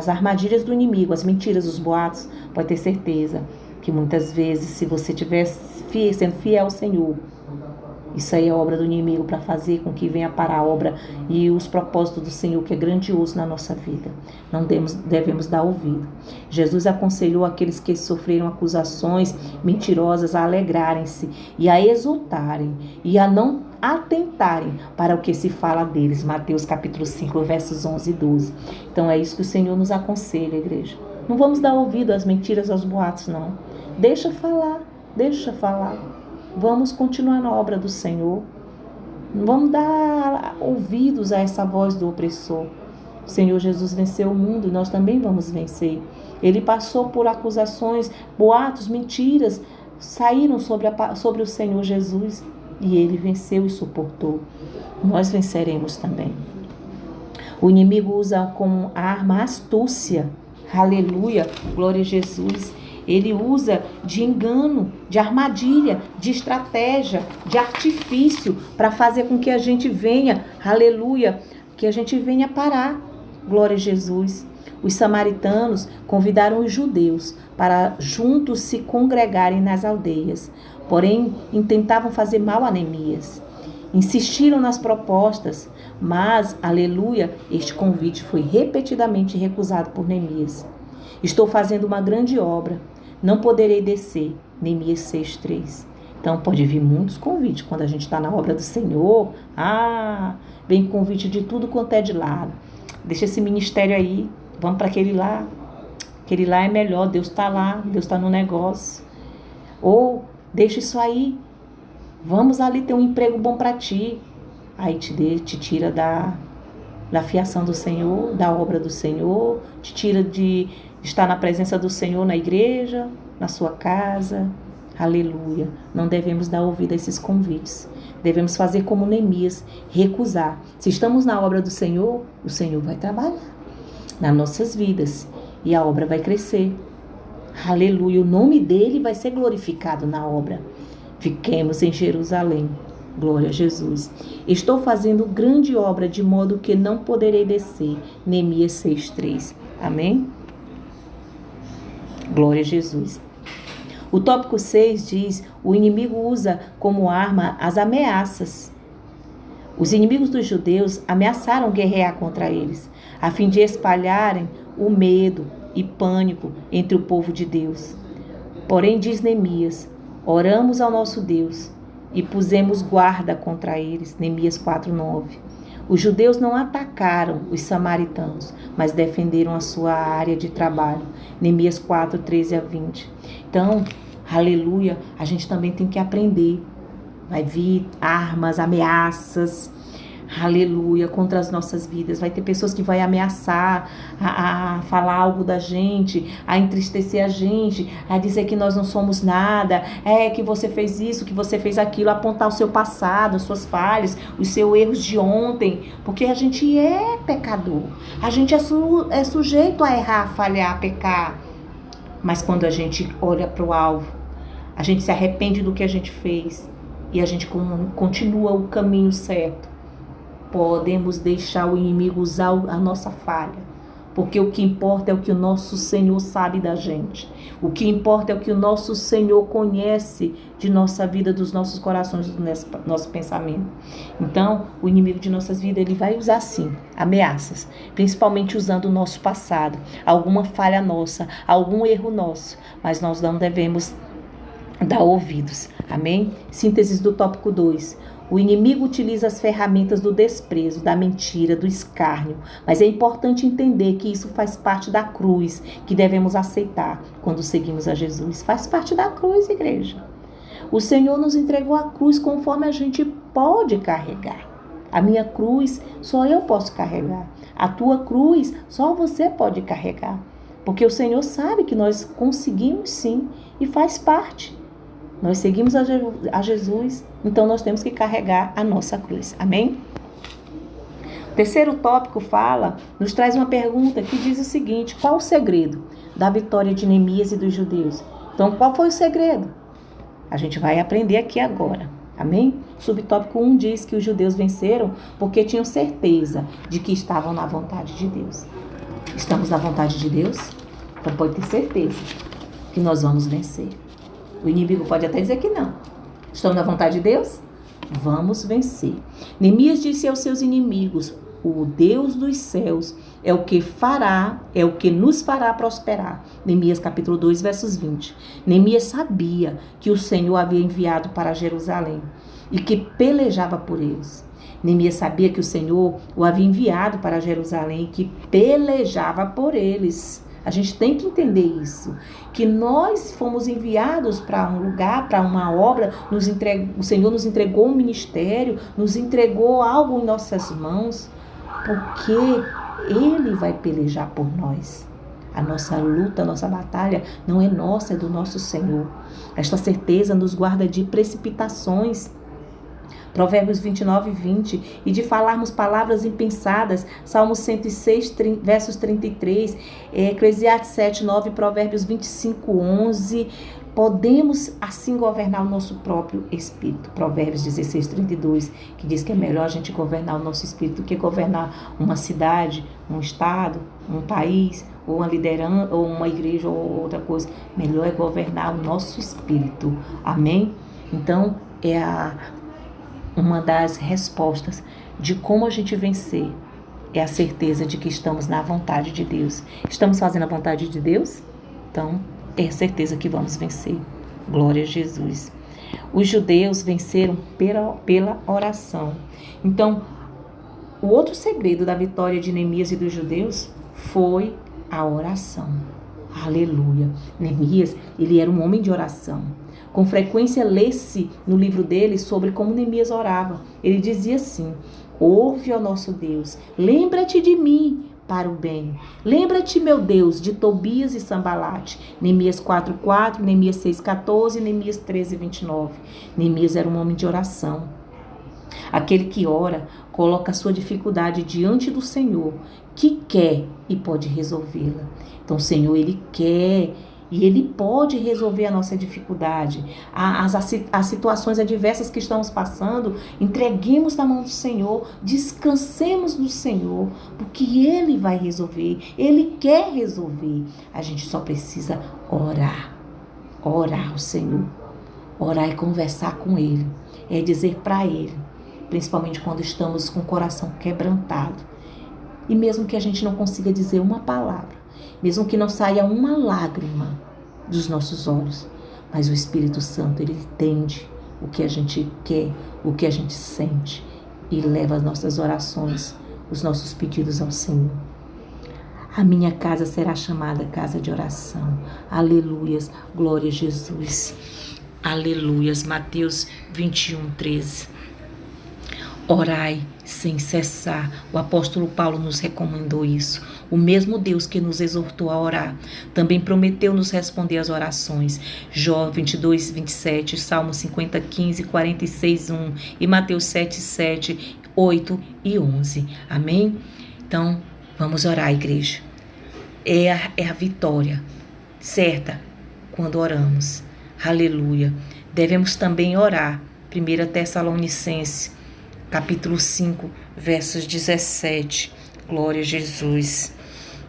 armadilhas do inimigo, as mentiras, os boatos, pode ter certeza que muitas vezes, se você estiver sendo fiel ao Senhor, isso aí é obra do inimigo para fazer com que venha parar a obra e os propósitos do Senhor, que é grandioso na nossa vida. Não devemos dar ouvido. Jesus aconselhou aqueles que sofreram acusações mentirosas a alegrarem-se e a exultarem e a não atentarem para o que se fala deles. Mateus capítulo 5, versos 11 e 12. Então é isso que o Senhor nos aconselha, igreja. Não vamos dar ouvido às mentiras, aos boatos, não. Deixa falar. Vamos continuar na obra do Senhor. Não vamos dar ouvidos a essa voz do opressor. O Senhor Jesus venceu o mundo e nós também vamos vencer. Ele passou por acusações, boatos, mentiras, saíram sobre o Senhor Jesus e ele venceu e suportou. Nós venceremos também. O inimigo usa como arma a astúcia. Aleluia, glória a Jesus. Ele usa de engano, de armadilha, de estratégia, de artifício para fazer com que a gente venha, aleluia, que a gente venha parar. Glória a Jesus. Os samaritanos convidaram os judeus para juntos se congregarem nas aldeias. Porém, intentavam fazer mal a Neemias. Insistiram nas propostas, mas, aleluia, este convite foi repetidamente recusado por Neemias. Estou fazendo uma grande obra. Não poderei descer. Neemias 6:3. Então pode vir muitos convites. Quando a gente está na obra do Senhor, vem convite de tudo quanto é de lado. Deixa esse ministério aí, vamos para aquele lá. Aquele lá é melhor, Deus está lá, Deus está no negócio. Ou deixa isso aí, vamos ali ter um emprego bom para ti. Aí te tira da fiação do Senhor, da obra do Senhor, te tira de estar na presença do Senhor na igreja, na sua casa. Aleluia. Não devemos dar ouvido a esses convites. Devemos fazer como Neemias, recusar. Se estamos na obra do Senhor, o Senhor vai trabalhar nas nossas vidas e a obra vai crescer. Aleluia. O nome dele vai ser glorificado na obra. Fiquemos em Jerusalém. Glória a Jesus. Estou fazendo grande obra de modo que não poderei descer. Neemias 6:3. Amém? Glória a Jesus. O tópico 6 diz: o inimigo usa como arma as ameaças. Os inimigos dos judeus ameaçaram guerrear contra eles, a fim de espalharem o medo e pânico entre o povo de Deus. Porém, diz Neemias, oramos ao nosso Deus e pusemos guarda contra eles. Neemias 4:9. Os judeus não atacaram os samaritanos, mas defenderam a sua área de trabalho. Neemias 4:13 a 20. Então, aleluia, a gente também tem que aprender Vai vir armas, ameaças, aleluia, contra as nossas vidas. Vai ter pessoas que vão ameaçar, a falar algo da gente, a entristecer a gente, a dizer que nós não somos nada, que você fez isso, que você fez aquilo, apontar o seu passado, as suas falhas, os seus erros de ontem, porque a gente é pecador, a gente é sujeito a errar, a falhar, a pecar. Mas quando a gente olha para o alvo, a gente se arrepende do que a gente fez e a gente continua o caminho certo, podemos deixar o inimigo usar a nossa falha, porque o que importa é o que o nosso Senhor sabe da gente. O que importa é o que o nosso Senhor conhece de nossa vida, dos nossos corações, do nosso pensamento. Então, o inimigo de nossas vidas, ele vai usar sim ameaças, principalmente usando o nosso passado, alguma falha nossa, algum erro nosso, mas nós não devemos dar ouvidos. Amém? Síntese do tópico 2. O inimigo utiliza as ferramentas do desprezo, da mentira, do escárnio, mas é importante entender que isso faz parte da cruz, que devemos aceitar quando seguimos a Jesus. Faz parte da cruz, igreja. O Senhor nos entregou a cruz conforme a gente pode carregar. A minha cruz só eu posso carregar. A tua cruz só você pode carregar. Porque o Senhor sabe que nós conseguimos sim e faz parte. Nós seguimos a Jesus, então nós temos que carregar a nossa cruz. Amém? O terceiro tópico nos traz uma pergunta que diz o seguinte: qual o segredo da vitória de Neemias e dos judeus? Então, qual foi o segredo? A gente vai aprender aqui agora. Amém? Subtópico 1 diz que os judeus venceram porque tinham certeza de que estavam na vontade de Deus. Estamos na vontade de Deus? Então pode ter certeza que nós vamos vencer. O inimigo pode até dizer que não. Estamos na vontade de Deus? Vamos vencer. Neemias disse aos seus inimigos: o Deus dos céus é o que nos fará prosperar. Neemias capítulo 2, versos 20. Neemias sabia que o Senhor havia enviado para Jerusalém e que pelejava por eles. Neemias sabia que o Senhor o havia enviado para Jerusalém e que pelejava por eles. A gente tem que entender isso, que nós fomos enviados para um lugar, para uma obra, o Senhor nos entregou um ministério, nos entregou algo em nossas mãos, porque Ele vai pelejar por nós. A nossa luta, a nossa batalha não é nossa, é do nosso Senhor. Esta certeza nos guarda de precipitações, Provérbios 29 e 20, e de falarmos palavras impensadas, Salmos 106, versos 33, Eclesiastes 7, 9, Provérbios 25, 11, podemos assim governar o nosso próprio espírito. Provérbios 16, 32, que diz que é melhor a gente governar o nosso espírito do que governar uma cidade, um estado, um país, ou uma liderança, ou uma igreja, ou outra coisa. Melhor é governar o nosso espírito. Amém? Então, uma das respostas de como a gente vencer é a certeza de que estamos na vontade de Deus. Estamos fazendo a vontade de Deus? Então, é a certeza que vamos vencer. Glória a Jesus. Os judeus venceram pela oração. Então, o outro segredo da vitória de Neemias e dos judeus foi a oração. Aleluia. Neemias, ele era um homem de oração. Com frequência lê-se no livro dele sobre como Neemias orava. Ele dizia assim: ouve, ó nosso Deus, lembra-te de mim para o bem. Lembra-te, meu Deus, de Tobias e Sambalate. Neemias 4:4, Neemias 6:14, Neemias 13:29. Neemias era um homem de oração. Aquele que ora, coloca a sua dificuldade diante do Senhor, que quer e pode resolvê-la. Então, o Senhor, Ele quer e Ele pode resolver a nossa dificuldade. As situações adversas que estamos passando, entreguemos na mão do Senhor, descansemos no Senhor, porque Ele vai resolver, Ele quer resolver. A gente só precisa orar ao Senhor, orar e conversar com Ele, é dizer para Ele, principalmente quando estamos com o coração quebrantado. E mesmo que a gente não consiga dizer uma palavra, mesmo que não saia uma lágrima dos nossos olhos, mas o Espírito Santo, Ele entende o que a gente quer, o que a gente sente e leva as nossas orações, os nossos pedidos ao Senhor. A minha casa será chamada casa de oração. Aleluias, glória a Jesus. Aleluias. Mateus 21:13. Orai sem cessar. O apóstolo Paulo nos recomendou isso. O mesmo Deus que nos exortou a orar também prometeu nos responder às orações. Jó 22:27, Salmo 50:15, 46:1 e Mateus 7:7, 8 e 11. Amém? Então, vamos orar, igreja. É a vitória certa quando oramos. Aleluia. Devemos também orar. 1 Tessalonicenses capítulo 5, versos 17. Glória a Jesus.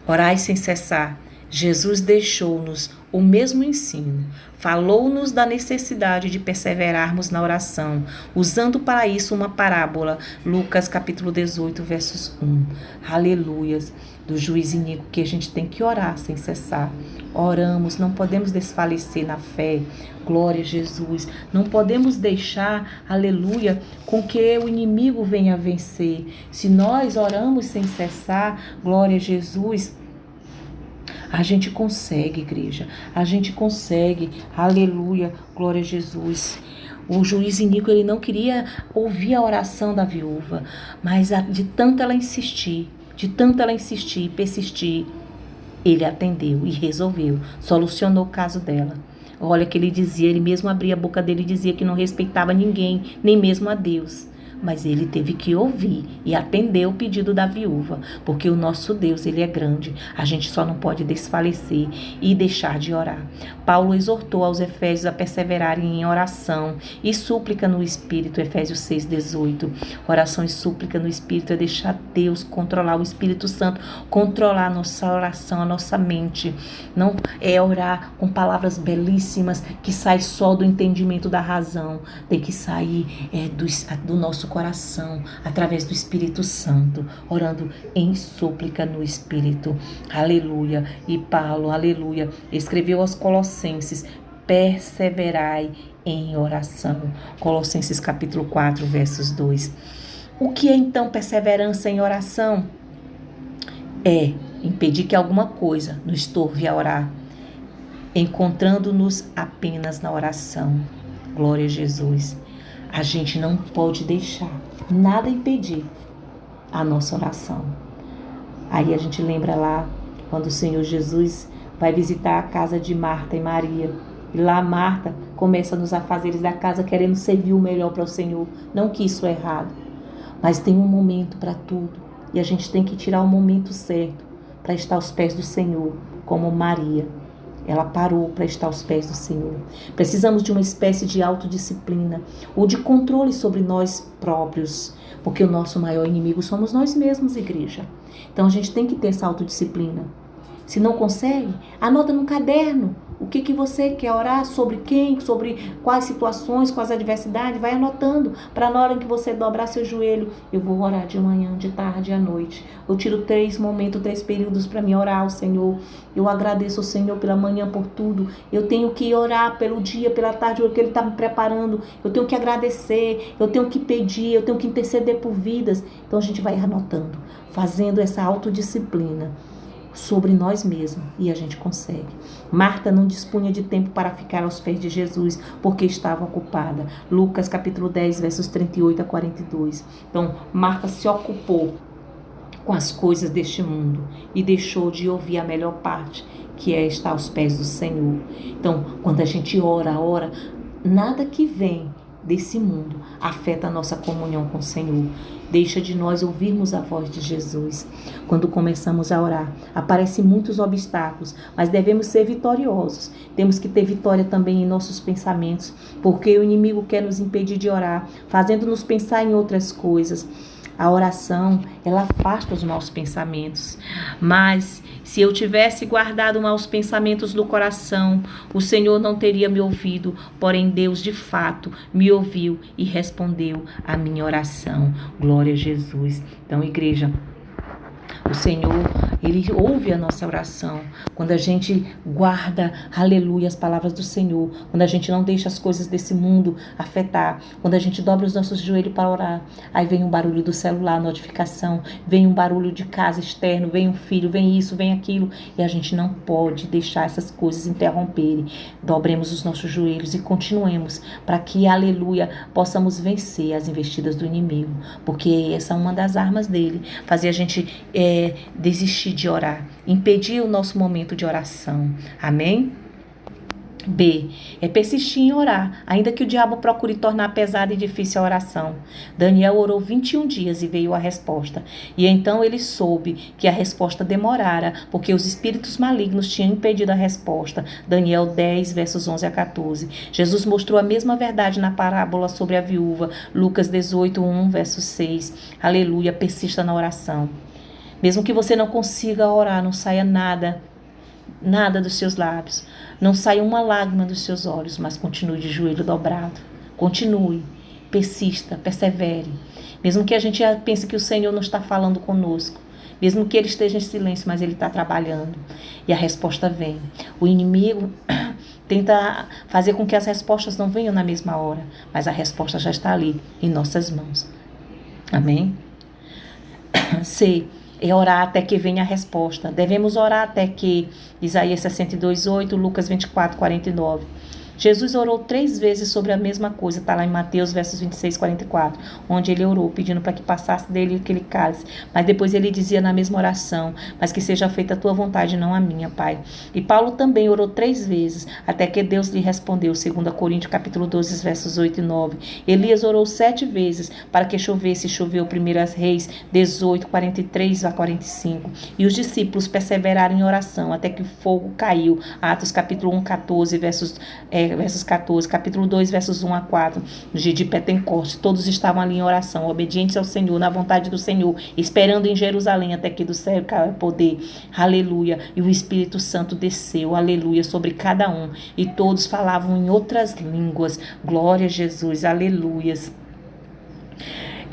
Orai sem cessar. Jesus deixou-nos o mesmo ensino. Falou-nos da necessidade de perseverarmos na oração, usando para isso uma parábola. Lucas capítulo 18, versos 1. Aleluias. Do juiz iníquo, que a gente tem que orar sem cessar. Oramos, não podemos desfalecer na fé. Glória a Jesus. Não podemos deixar, aleluia, com que o inimigo venha vencer. Se nós oramos sem cessar, glória a Jesus, a gente consegue, igreja. A gente consegue. Aleluia. Glória a Jesus. O juiz iníquo, ele não queria ouvir a oração da viúva, mas de tanto ela insistir e persistir, ele atendeu e resolveu, solucionou o caso dela. Olha que ele mesmo abria a boca dele e dizia que não respeitava ninguém, nem mesmo a Deus. Mas ele teve que ouvir e atender o pedido da viúva, porque o nosso Deus, ele é grande. A gente só não pode desfalecer e deixar de orar. Paulo exortou aos Efésios a perseverarem em oração e súplica no Espírito, Efésios 6:18. Oração e súplica no Espírito é deixar Deus controlar, o Espírito Santo controlar a nossa oração, a nossa mente. Não é orar com palavras belíssimas que sai só do entendimento da razão. Tem que sair do nosso coração, através do Espírito Santo, orando em súplica no Espírito. Aleluia. E Paulo, aleluia, escreveu aos Colossenses: perseverai em oração. Colossenses capítulo 4, versos 2. O que é então perseverança em oração? É impedir que alguma coisa nos torve a orar, encontrando-nos apenas na oração. Glória a Jesus. A gente não pode deixar nada impedir a nossa oração. Aí a gente lembra lá quando o Senhor Jesus vai visitar a casa de Marta e Maria. E lá Marta começa nos afazeres da casa querendo servir o melhor para o Senhor. Não que isso é errado, mas tem um momento para tudo. E a gente tem que tirar o momento certo para estar aos pés do Senhor, como Maria. Ela parou para estar aos pés do Senhor. Precisamos de uma espécie de autodisciplina ou de controle sobre nós próprios, porque o nosso maior inimigo somos nós mesmos, igreja. Então a gente tem que ter essa autodisciplina. Se não consegue, anota no caderno o que você quer orar, sobre quem, sobre quais situações, quais adversidades, vai anotando, para na hora que você dobrar seu joelho, eu vou orar de manhã, de tarde, à noite. Eu tiro 3 momentos, 3 períodos para me orar ao Senhor. Eu agradeço ao Senhor pela manhã, por tudo. Eu tenho que orar pelo dia, pela tarde, porque Ele está me preparando. Eu tenho que agradecer, eu tenho que pedir, eu tenho que interceder por vidas. Então a gente vai anotando, fazendo essa autodisciplina sobre nós mesmos, e a gente consegue. Marta não dispunha de tempo para ficar aos pés de Jesus, porque estava ocupada. Lucas capítulo 10, versos 38 a 42. Então, Marta se ocupou com as coisas deste mundo e deixou de ouvir a melhor parte, que é estar aos pés do Senhor. Então, quando a gente ora, nada que vem desse mundo afeta a nossa comunhão com o Senhor. Deixa de nós ouvirmos a voz de Jesus. Quando começamos a orar, aparecem muitos obstáculos, mas devemos ser vitoriosos. Temos que ter vitória também em nossos pensamentos, porque o inimigo quer nos impedir de orar, fazendo-nos pensar em outras coisas. A oração, ela afasta os maus pensamentos. Mas se eu tivesse guardado maus pensamentos no coração, o Senhor não teria me ouvido. Porém, Deus, de fato, me ouviu e respondeu à minha oração. Glória a Jesus. Então, igreja, o Senhor Ele ouve a nossa oração. Quando a gente guarda, aleluia, as palavras do Senhor. Quando a gente não deixa as coisas desse mundo afetar. Quando a gente dobra os nossos joelhos para orar. Aí vem um barulho do celular, notificação. Vem um barulho de casa externo. Vem um filho, vem isso, vem aquilo. E a gente não pode deixar essas coisas interromperem. Dobremos os nossos joelhos e continuemos para que, aleluia, possamos vencer as investidas do inimigo. Porque essa é uma das armas dele. Fazer a gente desistir de orar, impedir o nosso momento de oração. Amém? B. Persistir em orar, ainda que o diabo procure tornar pesada e difícil a oração. Daniel orou 21 dias e veio a resposta. E então ele soube que a resposta demorara, porque os espíritos malignos tinham impedido a resposta. Daniel 10, versos 11 a 14. Jesus mostrou a mesma verdade na parábola sobre a viúva. Lucas 18, 1, verso 6. Aleluia, persista na oração. Mesmo que você não consiga orar, não saia nada dos seus lábios, não saia uma lágrima dos seus olhos, mas continue de joelho dobrado. Continue, persista, persevere. Mesmo que a gente pense que o Senhor não está falando conosco, mesmo que Ele esteja em silêncio, mas Ele está trabalhando. E a resposta vem. O inimigo tenta fazer com que as respostas não venham na mesma hora, mas a resposta já está ali, em nossas mãos. Amém? C. Orar até que venha a resposta. Devemos orar até que, Isaías 62, 8, Lucas 24, 49. Jesus orou 3 vezes sobre a mesma coisa, está lá em Mateus, versos 26, 44, onde ele orou, pedindo para que passasse dele aquele cálice. Mas depois ele dizia na mesma oração, mas que seja feita a tua vontade, não a minha, Pai. E Paulo também orou 3 vezes, até que Deus lhe respondeu, 2 Coríntios, capítulo 12, versos 8 e 9. Elias orou 7 vezes para que chovesse, e choveu. 1 Reis 18, 43 a 45. E os discípulos perseveraram em oração, até que o fogo caiu. Atos, capítulo 1, 14, versos 14, capítulo 2, versos 1 a 4, no dia de Pentecoste, todos estavam ali em oração, obedientes ao Senhor, na vontade do Senhor, esperando em Jerusalém até que do céu caiu poder, aleluia, e o Espírito Santo desceu, aleluia, sobre cada um, e todos falavam em outras línguas, glória a Jesus, aleluias.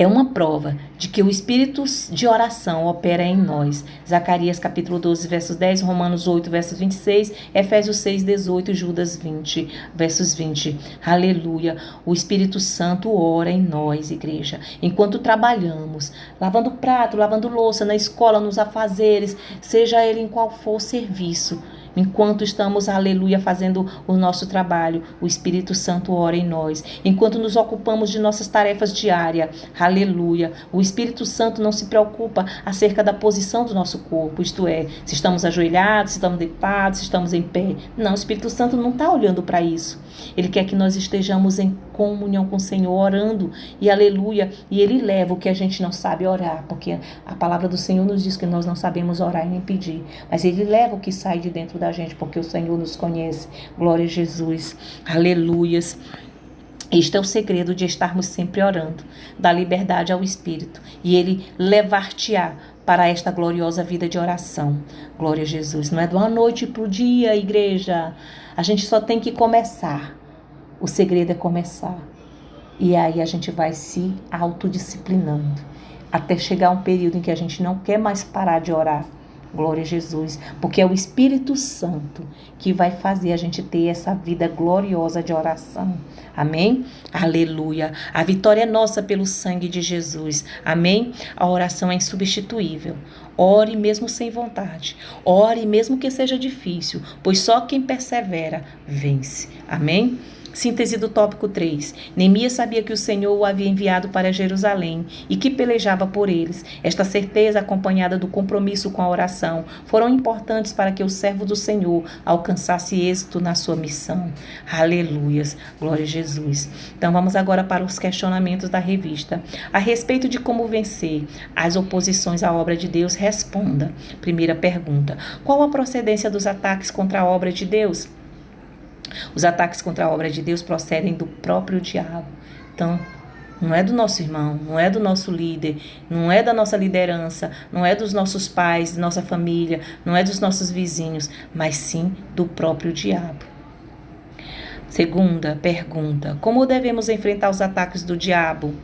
É uma prova de que o espírito de oração opera em nós. Zacarias capítulo 12, versos 10, Romanos 8, versos 26, Efésios 6, 18, Judas 20, versos 20. Aleluia. O Espírito Santo ora em nós, igreja. Enquanto trabalhamos, lavando prato, lavando louça, na escola, nos afazeres, seja ele em qual for o serviço. Enquanto estamos, aleluia, fazendo o nosso trabalho, o Espírito Santo ora em nós. Enquanto nos ocupamos de nossas tarefas diárias, aleluia, o Espírito Santo não se preocupa acerca da posição do nosso corpo, isto é, se estamos ajoelhados, se estamos deitados, se estamos em pé. Não, o Espírito Santo não está olhando para isso. Ele quer que nós estejamos em comunhão com o Senhor, orando, e aleluia, e Ele leva o que a gente não sabe orar, porque a palavra do Senhor nos diz que nós não sabemos orar e nem pedir, mas Ele leva o que sai de dentro da gente, porque o Senhor nos conhece. Glória a Jesus, aleluias. Este é o segredo de estarmos sempre orando, dar liberdade ao Espírito, e Ele levar-te-á para esta gloriosa vida de oração. Glória a Jesus. Não é de uma noite para o dia, igreja. A gente só tem que começar. O segredo é começar. E aí a gente vai se autodisciplinando, até chegar um período em que a gente não quer mais parar de orar. Glória a Jesus, porque é o Espírito Santo que vai fazer a gente ter essa vida gloriosa de oração. Amém? Aleluia. A vitória é nossa pelo sangue de Jesus. Amém? A oração é insubstituível. Ore mesmo sem vontade. Ore mesmo que seja difícil, pois só quem persevera vence. Amém? Síntese do tópico 3. Neemias sabia que o Senhor o havia enviado para Jerusalém e que pelejava por eles. Esta certeza, acompanhada do compromisso com a oração, foram importantes para que o servo do Senhor alcançasse êxito na sua missão. Aleluias. Glória a Jesus. Então vamos agora para os questionamentos da revista. A respeito de como vencer as oposições à obra de Deus, responda. Primeira pergunta. Qual a procedência dos ataques contra a obra de Deus? Os ataques contra a obra de Deus procedem do próprio diabo. Então, não é do nosso irmão, não é do nosso líder, não é da nossa liderança, não é dos nossos pais, da nossa família, não é dos nossos vizinhos, mas sim do próprio diabo. Segunda pergunta: como devemos enfrentar os ataques do diabo?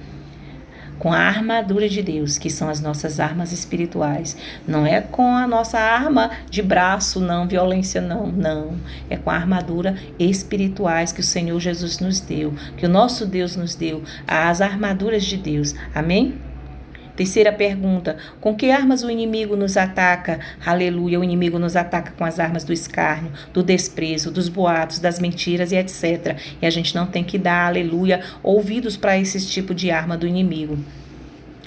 com a armadura de Deus, que são as nossas armas espirituais. Não é com a nossa arma de braço, não, violência, não. É com a armadura espirituais que o Senhor Jesus nos deu, que o nosso Deus nos deu, as armaduras de Deus. Amém? Terceira pergunta, com que armas o inimigo nos ataca? Aleluia, o inimigo nos ataca com as armas do escárnio, do desprezo, dos boatos, das mentiras e etc. E a gente não tem que dar, aleluia, ouvidos para esse tipo de arma do inimigo.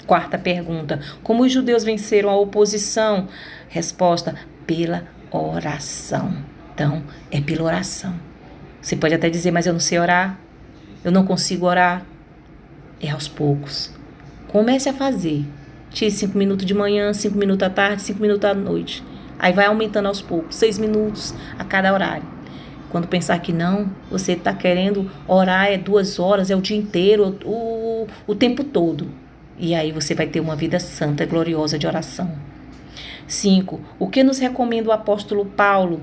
Quarta pergunta, como os judeus venceram a oposição? Resposta, pela oração. Então, é pela oração. Você pode até dizer, mas eu não sei orar, eu não consigo orar. É aos poucos. Comece a fazer. Tire 5 minutos de manhã, 5 minutos à tarde, 5 minutos à noite. Aí vai aumentando aos poucos, 6 minutos a cada horário. Quando pensar que não, você está querendo orar, é 2 horas, é o dia inteiro, o tempo todo. E aí você vai ter uma vida santa e gloriosa de oração. 5. O que nos recomenda o apóstolo Paulo?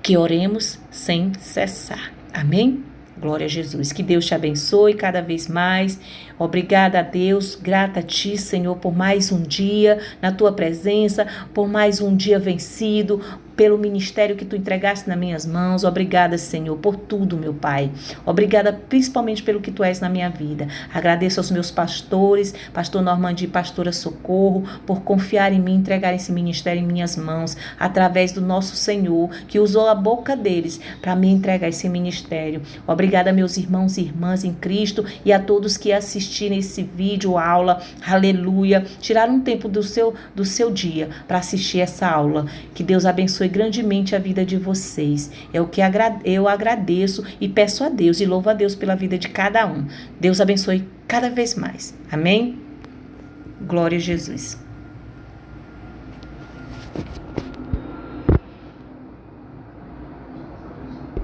Que oremos sem cessar. Amém? Glória a Jesus. Que Deus te abençoe cada vez mais. Obrigada a Deus, grata a Ti, Senhor, por mais um dia na Tua presença, por mais um dia vencido, pelo ministério que Tu entregaste nas minhas mãos. Obrigada, Senhor, por tudo, meu Pai. Obrigada principalmente pelo que Tu és na minha vida. Agradeço aos meus pastores, pastor Normandi e pastora Socorro, por confiar em mim, entregar esse ministério em minhas mãos, através do nosso Senhor, que usou a boca deles para me entregar esse ministério. Obrigada, meus irmãos e irmãs em Cristo, e a todos que assistirem esse vídeo, aula, aleluia, tirar um tempo do seu dia para assistir essa aula. Que Deus abençoe grandemente a vida de vocês. É o que eu agradeço e peço a Deus e louvo a Deus pela vida de cada um. Deus abençoe cada vez mais. Amém? Glória a Jesus.